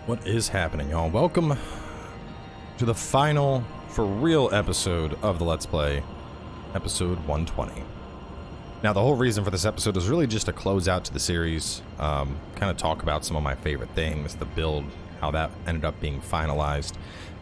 What is happening, y'all? Welcome to the final, for real episode of the Let's Play, episode 120. Now, the whole reason for this episode is really just to close out to the series, kind of talk about some of my favorite things, the build, how that ended up being finalized,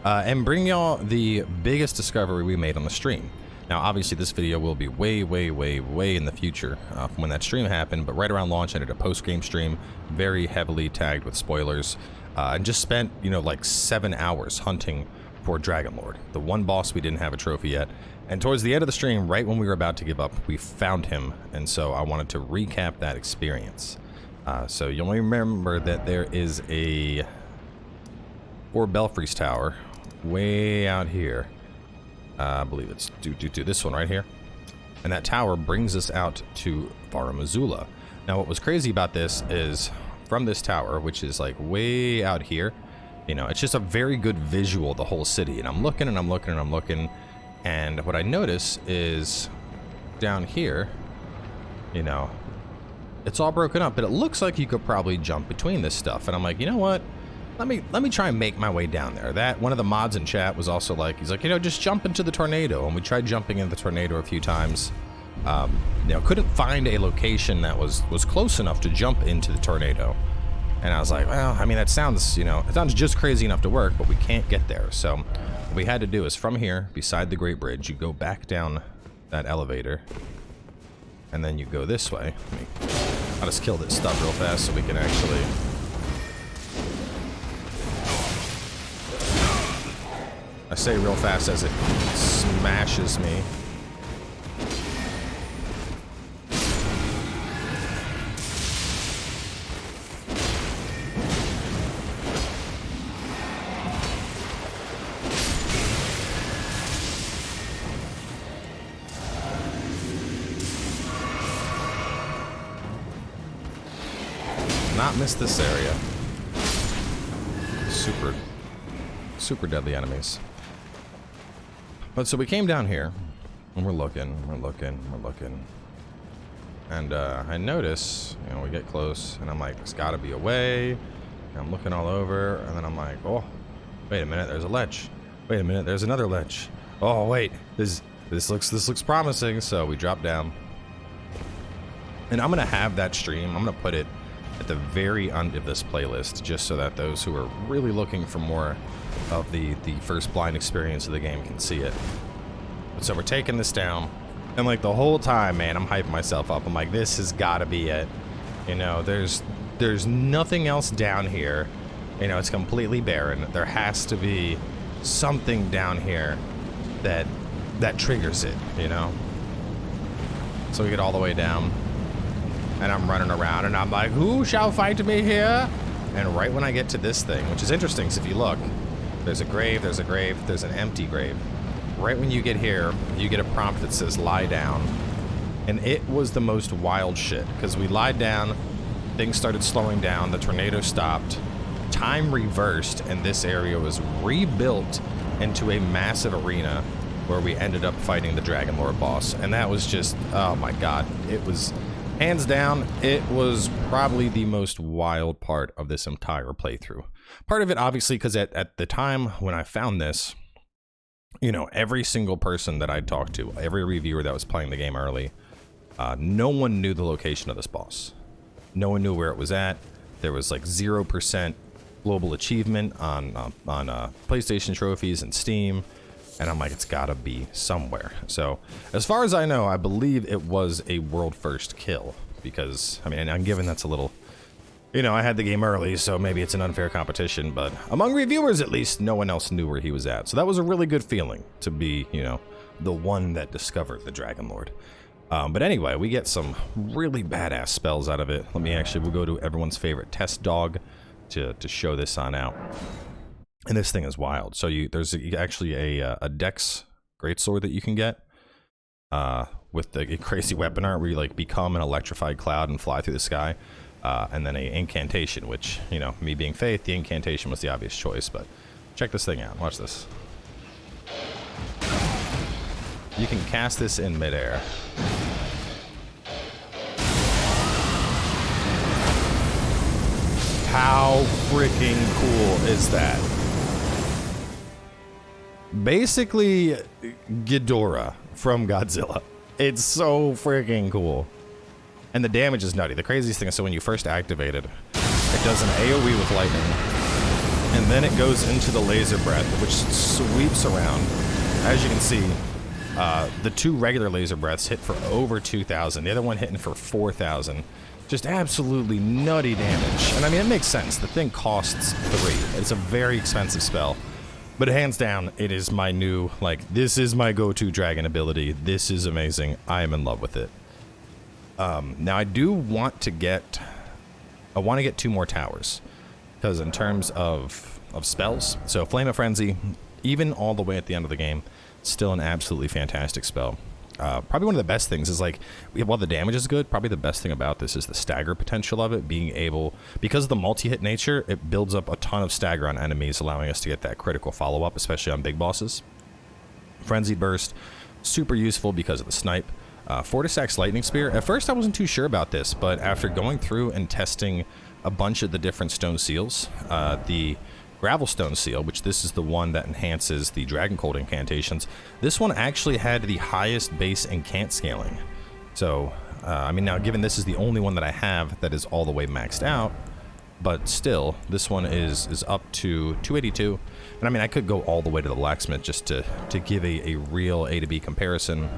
and bring y'all the biggest discovery we made on the stream. Now, obviously, this video will be way in the future from when that stream happened, but right around launch, I did a post-game stream, very heavily tagged with spoilers, and just spent, like 7 hours hunting for Dragonlord, the one boss we didn't have a trophy yet. And towards the end of the stream, right when we were about to give up, we found him, and so I wanted to recap that experience. So you'll remember that there is a 4 Belfries tower way out here. I believe it's this one right here. And that tower brings us out to Varamazula. Now, what was crazy about this is from this tower, which is like way out here, it's just a very good visual of the whole city. And I'm looking and I'm looking and I'm looking. And what I notice is down here, it's all broken up, but it looks like you could probably jump between this stuff. And I'm like, you know what? Let me try and make my way down there. That one of the mods in chat was also like, he's like, just jump into the tornado. And we tried jumping into the tornado a few times. Couldn't find a location that was close enough to jump into the tornado. And I was like, well, I mean, that sounds, it sounds just crazy enough to work, but we can't get there. So what we had to do is from here, beside the Great Bridge, you go back down that elevator, and then you go this way. I'll just kill this stuff real fast so we can actually... I say real fast as it smashes me. Not miss this area. Super deadly enemies. But so we came down here, and we're looking, and I notice, we get close, and I'm like, there's got to be a way. And I'm looking all over, and then I'm like, oh, wait a minute, there's a ledge. Wait a minute, there's another ledge. Oh wait, this looks promising. So we drop down, and I'm gonna have that stream. I'm gonna put it at the very end of this playlist, just so that those who are really looking for more of the first blind experience of the game can see it. But so we're taking this down, and like the whole time, man, I'm hyping myself up. I'm like, this has got to be it. There's nothing else down here. It's completely barren. There has to be something down here that triggers it. So we get all the way down, and I'm running around, and I'm like, who shall fight me here? And right when I get to this thing, which is interesting, because if you look, there's a grave, there's an empty grave. Right when you get here, you get a prompt that says lie down. And it was the most wild shit, because we lied down, things started slowing down, the tornado stopped, time reversed, and this area was rebuilt into a massive arena where we ended up fighting the Dragonlord boss. And that was just, oh my god, it was... hands down, it was probably the most wild part of this entire playthrough. Part of it, obviously, because at the time when I found this, every single person that I'd talked to, every reviewer that was playing the game early, no one knew the location of this boss. No one knew where it was at. There was like 0% global achievement on PlayStation trophies and Steam. And I'm like, it's gotta be somewhere. So, as far as I know, I believe it was a world first kill. Because, I mean, and I'm given that's a little... I had the game early, so maybe it's an unfair competition. But among reviewers, at least, no one else knew where he was at. So that was a really good feeling to be, the one that discovered the Dragonlord. But anyway, we get some really badass spells out of it. We'll go to everyone's favorite test dog to show this on out. And this thing is wild. So there's actually a Dex greatsword that you can get with the crazy weapon art where you like become an electrified cloud and fly through the sky. And then a incantation, which, me being Faith, the incantation was the obvious choice. But check this thing out. Watch this. You can cast this in midair. How freaking cool is that? Basically, Ghidorah from Godzilla. It's so freaking cool. And the damage is nutty. The craziest thing is, so when you first activate it, it does an AoE with lightning, and then it goes into the laser breath, which sweeps around. As you can see, the 2 regular laser breaths hit for over 2,000. The other one hitting for 4,000. Just absolutely nutty damage. And I mean, it makes sense. The thing costs 3. It's a very expensive spell. But hands down, it is my new, like, this is my go-to dragon ability. This is amazing. I am in love with it. Now I do want to get, 2 more towers. Because in terms of spells, so Flame of Frenzy, even all the way at the end of the game, still an absolutely fantastic spell. Probably one of the best things is, like, while the damage is good, probably the best thing about this is the stagger potential of it, being able, because of the multi-hit nature, it builds up a ton of stagger on enemies, allowing us to get that critical follow-up, especially on big bosses. Frenzied Burst, super useful because of the snipe. Fortisax Lightning Spear, at first I wasn't too sure about this, but after going through and testing a bunch of the different stone seals, the Gravelstone seal, which this is the one that enhances the Dragon Cold incantations, this one actually had the highest base incant scaling. So, I mean, now given this is the only one that I have that is all the way maxed out, but still, this one is up to 282. And I mean, I could go all the way to the blacksmith just to give a real A to B comparison.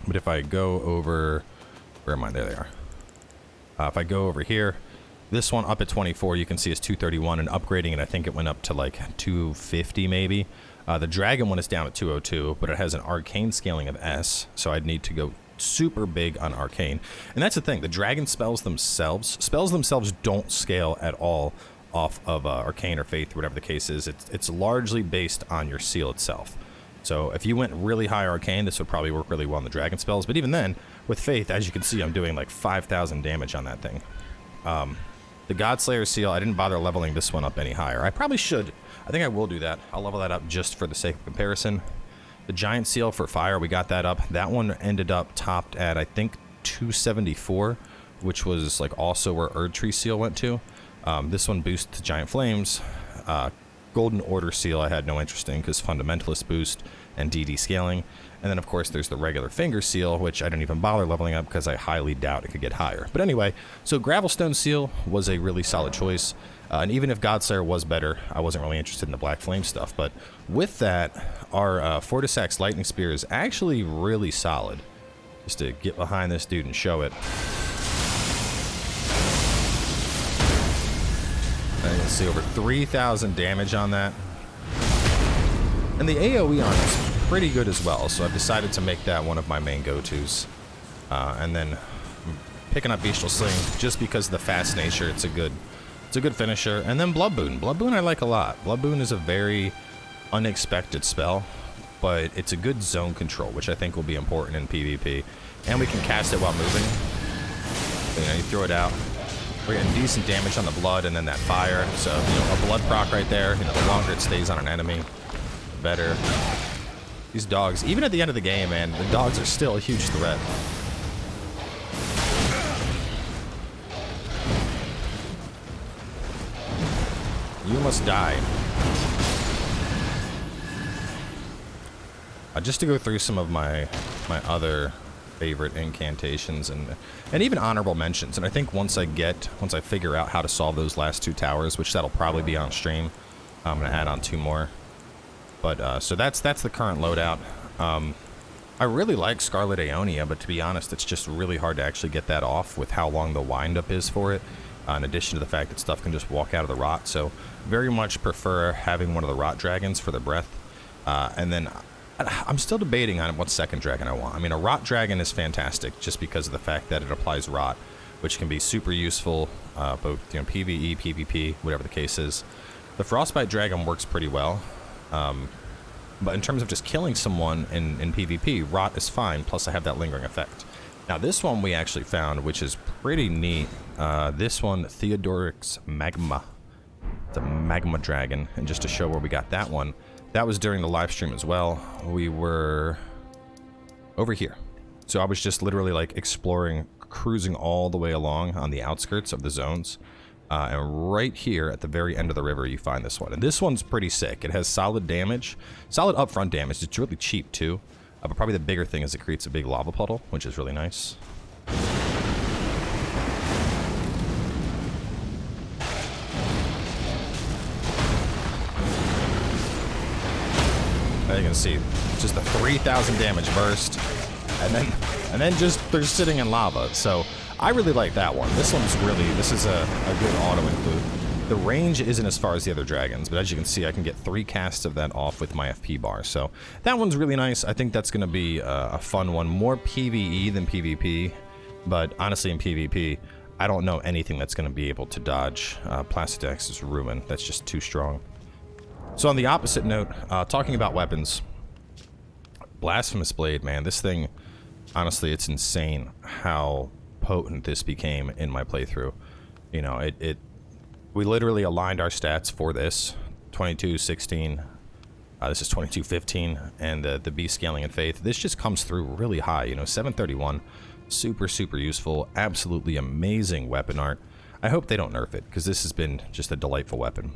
But if I go over, where am I? There they are. If I go over here, this one up at 24, you can see is 231, and upgrading it, I think it went up to like 250 maybe. The dragon one is down at 202, but it has an arcane scaling of S, so I'd need to go super big on arcane. And that's the thing, the dragon spells themselves don't scale at all off of arcane or faith, or whatever the case is. It's largely based on your seal itself. So if you went really high arcane, this would probably work really well on the dragon spells. But even then, with faith, as you can see, I'm doing like 5,000 damage on that thing. The Godslayer seal, I didn't bother leveling this one up any higher. I probably should. I think I will do that. I'll level that up just for the sake of comparison. The Giant Seal for fire, we got that up. That one ended up topped at, I think, 274, which was like also where Erdtree Seal went to. This one boosts to Giant Flames. Golden Order Seal I had no interest in because Fundamentalist boost and DD scaling. And then, of course, there's the regular Finger Seal, which I didn't even bother leveling up because I highly doubt it could get higher. But anyway, so Gravelstone Seal was a really solid choice. And even if Godslayer was better, I wasn't really interested in the Black Flame stuff. But with that, our Fortisax Lightning Spear is actually really solid. Just to get behind this dude and show it. And you can see over 3,000 damage on that. And the AoE on it is pretty good as well, so I've decided to make that one of my main go-tos. And then picking up Bestial Sling just because of the fast nature. It's a good finisher. And then Blood Boon. Blood Boon I like a lot. Blood Boon is a very unexpected spell, but it's a good zone control, which I think will be important in PvP. And we can cast it while moving. You know, you throw it out. We're getting decent damage on the blood and then that fire. So, you know, a blood proc right there. You know, the longer it stays on an enemy, the better. These dogs, even at the end of the game, man, the dogs are still a huge threat. You must die. Just to go through some of my other favorite incantations and even honorable mentions, and I think once I figure out how to solve those last 2 towers, which that'll probably be on stream, I'm gonna add on 2 more. But so that's the current loadout. I really like Scarlet Aeonia, but to be honest, it's just really hard to actually get that off with how long the windup is for it. In addition to the fact that stuff can just walk out of the rot, so very much prefer having one of the rot dragons for the breath. And then I'm still debating on what second dragon I want. I mean, a rot dragon is fantastic just because of the fact that it applies rot, which can be super useful, both, you know, PvE, PvP, whatever the case is. The Frostbite dragon works pretty well, but in terms of just killing someone in PvP, rot is fine. Plus, I have that lingering effect. Now, this one we actually found, which is pretty neat. This one, Theodoric's Magma. It's a magma dragon, and just to show where we got that one. That was during the live stream as well. We were over here. So I was just literally like exploring, cruising all the way along on the outskirts of the zones. And right here at the very end of the river, you find this one. And this one's pretty sick. It has solid damage, solid upfront damage. It's really cheap, too. But probably the bigger thing is it creates a big lava puddle, which is really nice. As you can see, just a 3,000 damage burst. And then just, they're sitting in lava. So I really like that one. This is a good auto include. The range isn't as far as the other dragons, but as you can see, I can get 3 casts of that off with my FP bar. So that one's really nice. I think that's going to be a fun one. More PvE than PvP, but honestly in PvP, I don't know anything that's going to be able to dodge Placidex' Ruin. That's just too strong. So on the opposite note, talking about weapons, Blasphemous Blade, man, this thing, honestly, it's insane how potent this became in my playthrough. You know, we literally aligned our stats for this. 2216, this is 2215, and the beast scaling in faith. This just comes through really high, you know, 731, super, super useful, absolutely amazing weapon art. I hope they don't nerf it, because this has been just a delightful weapon.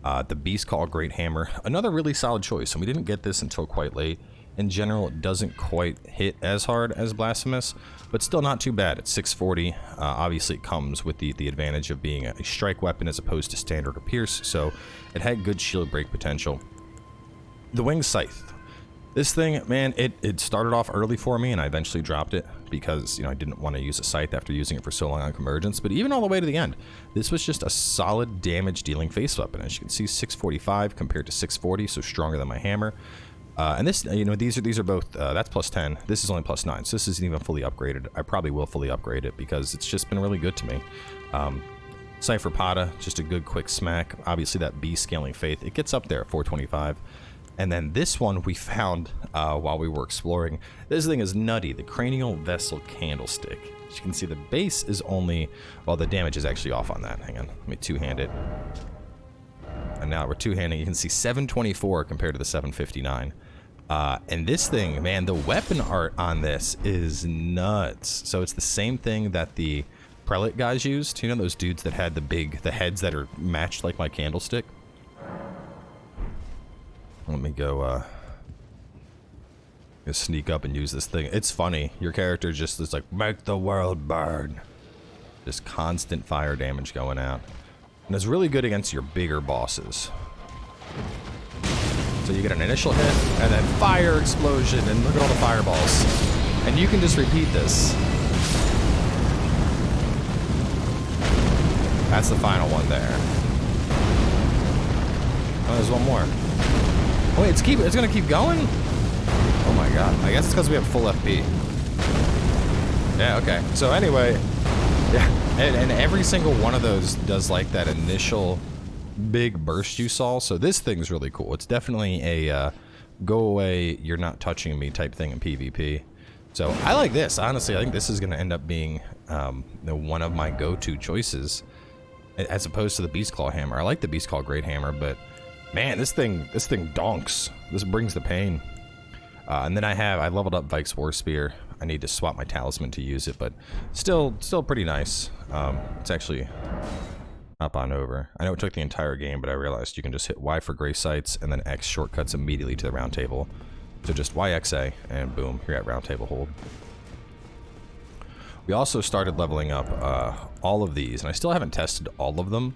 The Beast Call Great Hammer, another really solid choice, and we didn't get this until quite late. In general, it doesn't quite hit as hard as Blasphemous, but still not too bad. It's 640. Obviously, it comes with the advantage of being a strike weapon as opposed to standard or pierce, so it had good shield break potential. The Winged Scythe. This thing, man, it started off early for me, and I eventually dropped it because, you know, I didn't want to use a scythe after using it for so long on Convergence. But even all the way to the end, this was just a solid damage-dealing face weapon. As you can see, 645 compared to 640, so stronger than my hammer. And this, you know, these are both, that's plus 10. This is only plus 9, so this isn't even fully upgraded. I probably will fully upgrade it because it's just been really good to me. Cypher Pata, just a good quick smack. Obviously, that Beast Scaling Faith, it gets up there at 425. And then this one we found while we were exploring. This thing is nutty, the Cranial Vessel Candlestick. As you can see, the base is only, well, the damage is actually off on that. Hang on, let me two-hand it. And now we're two-handing. You can see 724 compared to the 759. And this thing, man, the weapon art on this is nuts. So it's the same thing that the Prelate guys used. You know those dudes that had the heads that are matched like my candlestick? Let me go sneak up and use this thing. It's funny. Your character just is like, make the world burn. Just constant fire damage going out. And it's really good against your bigger bosses. So you get an initial hit, and then fire explosion, and look at all the fireballs. And you can just repeat this. That's the final one there. Oh, there's one more. Wait, it's gonna keep going? Oh my god. I guess it's because we have full FP. Yeah, okay. So anyway, yeah, and every single one of those does like that initial big burst you saw. So this thing's really cool. It's definitely a go away, you're not touching me type thing in PvP. So I like this. Honestly, I think this is gonna end up being one of my go-to choices as opposed to the Beast Claw Hammer. I like the Beast Claw Great Hammer, but man, this thing donks. This brings the pain. And then I leveled up Vike's War Spear. I need to swap my talisman to use it, but still pretty nice. It's actually up on over. I know it took the entire game, but I realized you can just hit Y for Gray Sights and then X shortcuts immediately to the round table. So just YXA and boom, you're at round table hold. We also started leveling up all of these, and I still haven't tested all of them.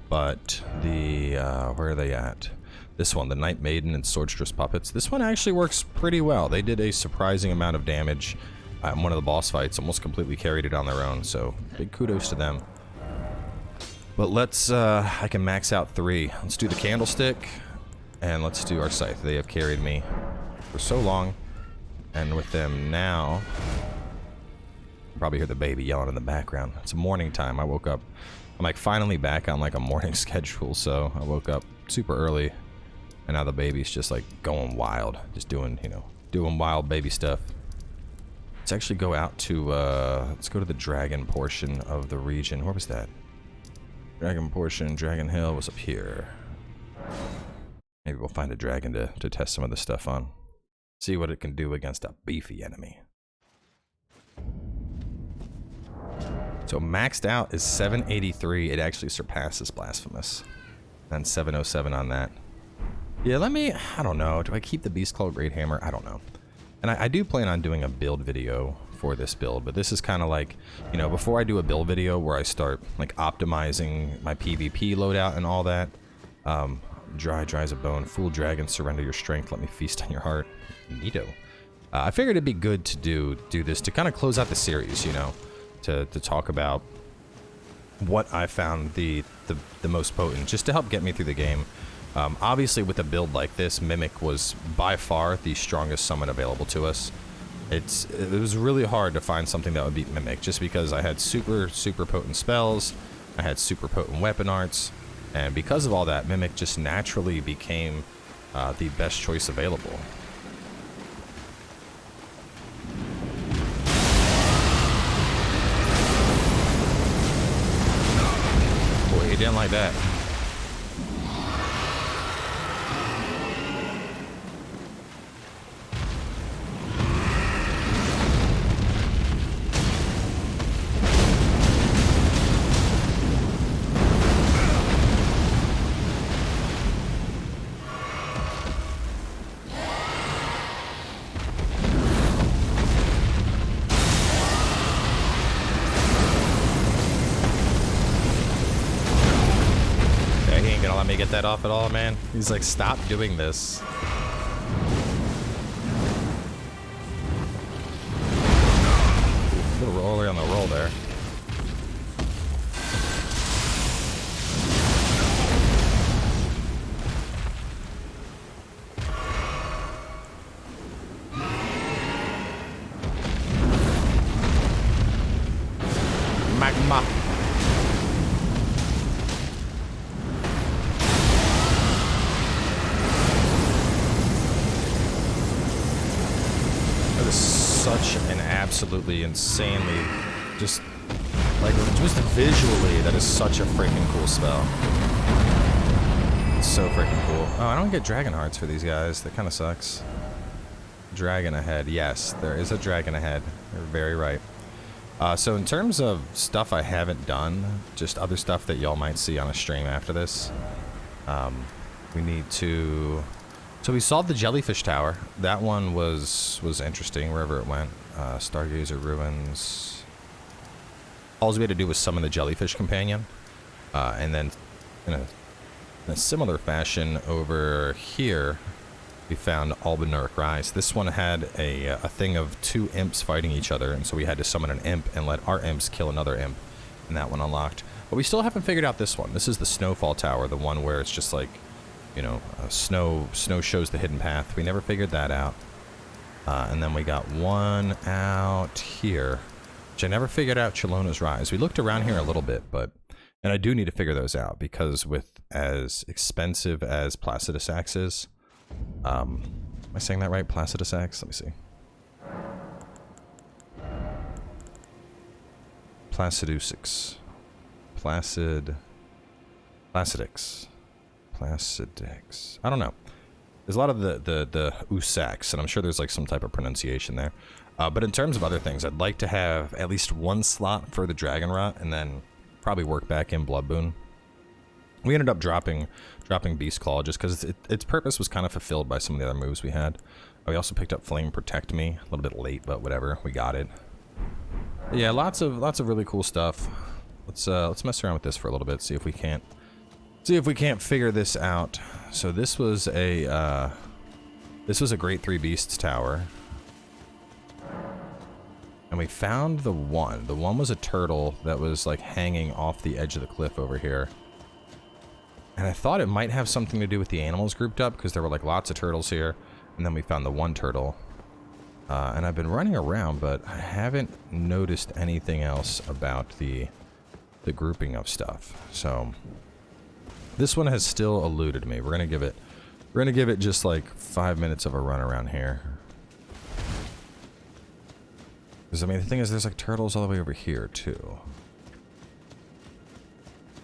But the, where are they at? This one, the Night Maiden and Swordstress Puppets. This one actually works pretty well. They did a surprising amount of damage in one of the boss fights, almost completely carried it on their own, so big kudos to them. But let's, I can max out 3. Let's do the Candlestick, and let's do our Scythe. They have carried me for so long, and with them now, you probably hear the baby yelling in the background. It's morning time. I woke up. I'm like finally back on like a morning schedule, so I woke up super early, and now the baby's just like going wild, just doing, you know, doing wild baby stuff. Let's actually go out to, let's go to the dragon portion of the region. Where was that? Dragon portion, Dragon Hill was up here. Maybe we'll find a dragon to test some of this stuff on. See what it can do against a beefy enemy. So maxed out is 783. It actually surpasses Blasphemous. And 707 on that. Yeah, I don't know. Do I keep the Beast Claw Great Hammer? I don't know. And I do plan on doing a build video for this build, but this is kind of like, you know, before I do a build video where I start like optimizing my PvP loadout and all that. Dry as a bone. Fool dragon, surrender your strength. Let me feast on your heart. Neato. I figured it'd be good to do this to kind of close out the series, you know, to talk about what I found the most potent, just to help get me through the game. Obviously, with a build like this, Mimic was by far the strongest summon available to us. It was really hard to find something that would beat Mimic, just because I had super potent spells, I had super potent weapon arts, and because of all that, Mimic just naturally became the best choice available. Boy, he didn't like that. Get that off at all, man. He's like, stop doing this. A little early on the roll there. Magma. Such an absolutely insanely, just visually, that is such a freaking cool spell. It's so freaking cool. Oh, I don't get dragon hearts for these guys. That kind of sucks. Dragon ahead. Yes, there is a dragon ahead. You're very right. So in terms of stuff I haven't done, just other stuff that y'all might see on a stream after this, we need to... So we solved the Jellyfish Tower. That one was interesting, wherever it went. Stargazer Ruins. All we had to do was summon the Jellyfish Companion. And then in a similar fashion over here, we found Albanuric Rise. This one had a thing of two imps fighting each other, and so we had to summon an imp and let our imps kill another imp. And that one unlocked. But we still haven't figured out this one. This is the Snowfall Tower, the one where it's just like, you know, snow shows the hidden path. We never figured that out. And then we got one out here, which I never figured out, Chilona's Rise. We looked around here a little bit, and I do need to figure those out, because with as expensive as Placidus Axe is, am I saying that right? Placidus Axe? Let me see. Placidusix. Placidix. I don't know. There's a lot of the Usax, and I'm sure there's like some type of pronunciation there. But in terms of other things, I'd like to have at least one slot for the Dragon Rot, and then probably work back in Blood Boon. We ended up dropping Beast Claw just because its purpose was kind of fulfilled by some of the other moves we had. We also picked up Flame Protect Me, a little bit late, but whatever, we got it. But yeah, lots of really cool stuff. Let's mess around with this for a little bit, see if we can't figure this out. So this was a Great Three Beasts tower. And we found the one. The one was a turtle that was like hanging off the edge of the cliff over here. And I thought it might have something to do with the animals grouped up, because there were like lots of turtles here. And then we found the one turtle. And I've been running around, but I haven't noticed anything else about the grouping of stuff. So this one has still eluded me. We're gonna give it just like 5 minutes of a run around here. Because I mean, the thing is, there's like turtles all the way over here too.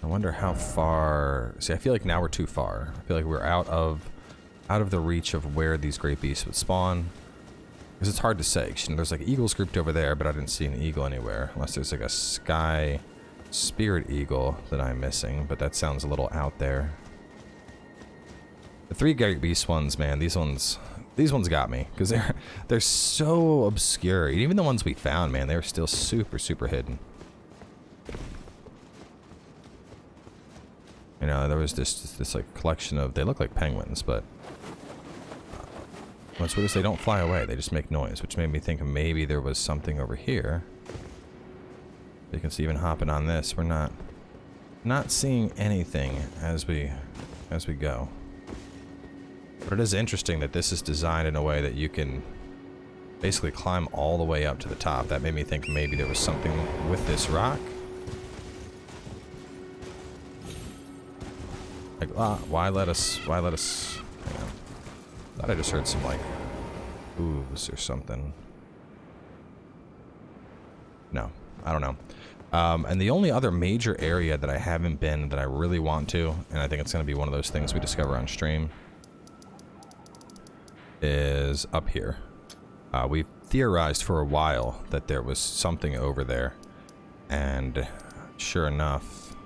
I wonder how far. See, I feel like now we're too far. I feel like we're out of the reach of where these great beasts would spawn. Because it's hard to say. You know, there's like eagles grouped over there, but I didn't see an eagle anywhere. Unless there's like a sky spirit eagle that I'm missing, but that sounds a little out there. The 3 Great Beast ones, man, these ones got me. Because they're so obscure. Even the ones we found, man, they're still super, super hidden. You know, there was this like collection of, they look like penguins, but what's weird is they don't fly away, they just make noise, which made me think maybe there was something over here. You can see even hopping on this, we're not seeing anything as we go. But it is interesting that this is designed in a way that you can basically climb all the way up to the top. That made me think maybe there was something with this rock. Like, why let us, hang on. Thought I just heard some, like, hooves or something. No, I don't know. And the only other major area that I haven't been that I really want to, and I think it's going to be one of those things we discover on stream, is up here. We've theorized for a while that there was something over there, and sure enough,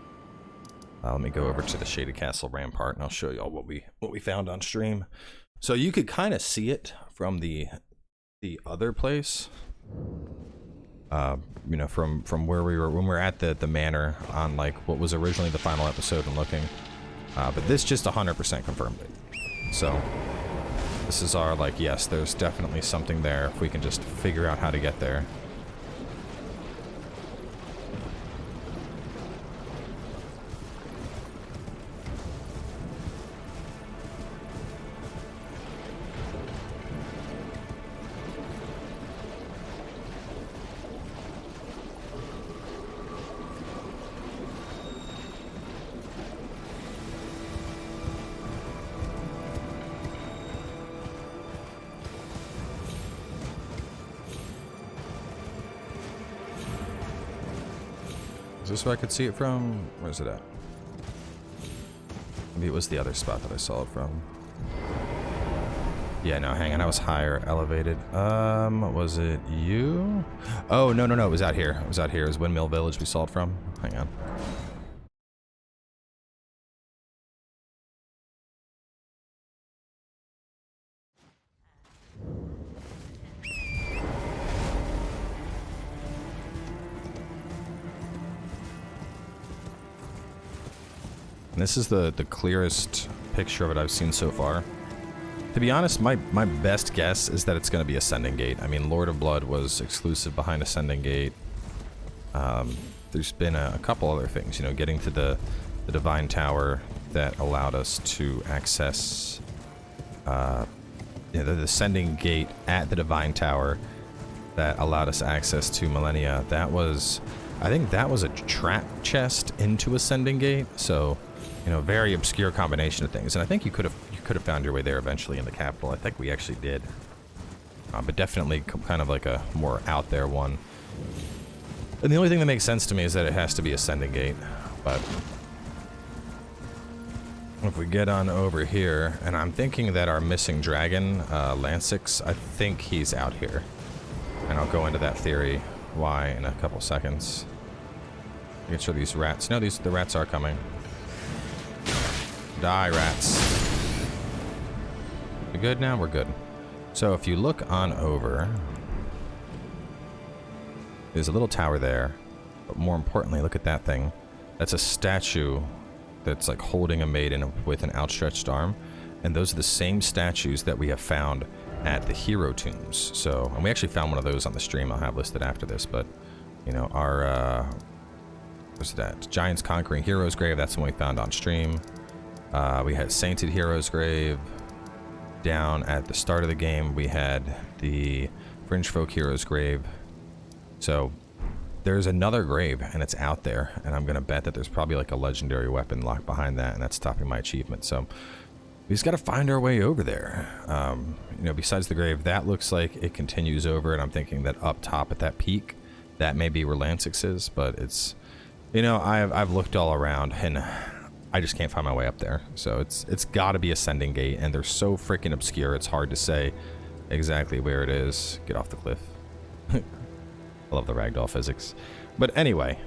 let me go over to the Shaded Castle Rampart and I'll show you all what we found on stream. So you could kind of see it from the other place. You know, from where we were when we were at the manor on like what was originally the final episode and looking. But this just 100% confirmed it. So this is our like, yes, there's definitely something there if we can just figure out how to get there. Is this where I could see it from? Where's it at? Maybe it was the other spot that I saw it from. Yeah, no, hang on. I was higher elevated. Was it you? Oh, no. It was out here. It was out here. It was Windmill Village we saw it from. Hang on. And this is the clearest picture of it I've seen so far. To be honest, my best guess is that it's going to be Ascending Gate. I mean, Lord of Blood was exclusive behind Ascending Gate. There's been a couple other things, you know, getting to the Divine Tower that allowed us to access the Ascending Gate at the Divine Tower that allowed us access to Millennia. That was, I think that was a trap chest into Ascending Gate, so, you know, very obscure combination of things. And I think you could have found your way there eventually in the capital. I think we actually did. But definitely kind of like a more out there one. And the only thing that makes sense to me is that it has to be Ascending Gate. But if we get on over here, and I'm thinking that our missing dragon, Lansix, I think he's out here. And I'll go into that theory why in a couple seconds. Make sure these rats, no, the rats are coming. Die, rats. We good now? We're good. So if you look on over, there's a little tower there, but more importantly, look at that thing. That's a statue that's like holding a maiden with an outstretched arm, and those are the same statues that we have found at the hero tombs. So, and we actually found one of those on the stream I'll have listed after this, but you know, our what's that? Giants Conquering Heroes Grave, that's the one we found on stream. We had Sainted Heroes Grave. Down at the start of the game, we had the Fringe Folk Heroes Grave. So there's another grave, and it's out there, and I'm gonna bet that there's probably like a legendary weapon locked behind that, and that's topping my achievement. So we just gotta find our way over there. You know, besides the grave, that looks like it continues over, and I'm thinking that up top at that peak, that may be where Lansix is, but it's, you know, I've looked all around, and I just can't find my way up there. So it's got to be Ascending Gate, and they're so freaking obscure, it's hard to say. exactly where it is. Get off the cliff. I love the ragdoll physics. But anyway,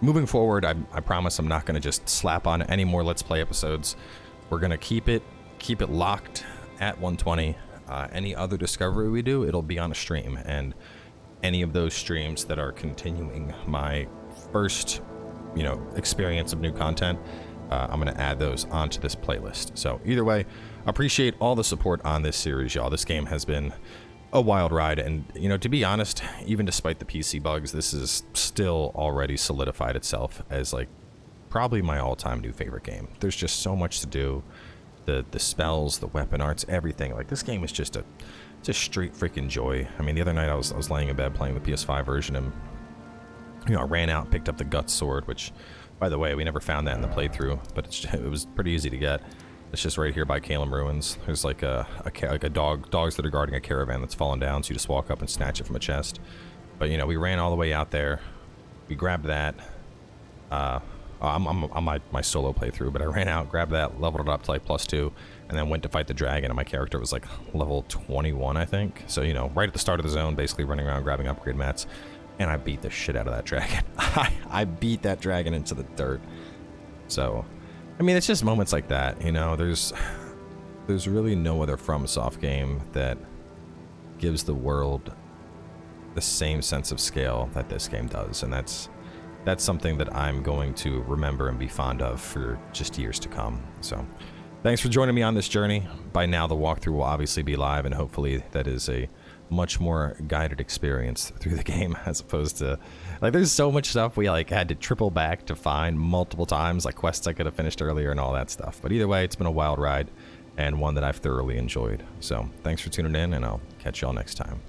moving forward, I promise I'm not going to just slap on any more Let's Play episodes. We're going to keep it locked at 120. Any other discovery we do, it'll be on a stream, and any of those streams that are continuing my first, experience of new content, I'm going to add those onto this playlist. So either way, appreciate all the support on this series, y'all. This game has been a wild ride, and to be honest, even despite the PC bugs, this is still already solidified itself as like probably my all-time new favorite game. There's just so much to do. The spells, the weapon arts, everything. Like, this game is just it's a straight freaking joy. I mean, the other night I was laying in bed playing the PS5 version, and I ran out, picked up the Guts sword, which, by the way, we never found that in the playthrough, but it was pretty easy to get. It's just right here by Calum Ruins. There's like a dogs that are guarding a caravan that's fallen down, so you just walk up and snatch it from a chest. But we ran all the way out there. We grabbed that. I'm on my solo playthrough, but I ran out, grabbed that, leveled it up to like +2, and then went to fight the dragon, and my character was like level 21, I think. So, right at the start of the zone, basically running around grabbing upgrade mats, and I beat the shit out of that dragon. I beat that dragon into the dirt. So, I mean, it's just moments like that, there's really no other FromSoft game that gives the world the same sense of scale that this game does, and that's something that I'm going to remember and be fond of for just years to come. So, thanks for joining me on this journey. By now, the walkthrough will obviously be live, and hopefully that is a much more guided experience through the game, as opposed to, like, there's so much stuff we, like, had to triple back to find multiple times, like quests I could have finished earlier and all that stuff. But either way, it's been a wild ride, and one that I've thoroughly enjoyed. So, thanks for tuning in, and I'll catch y'all next time.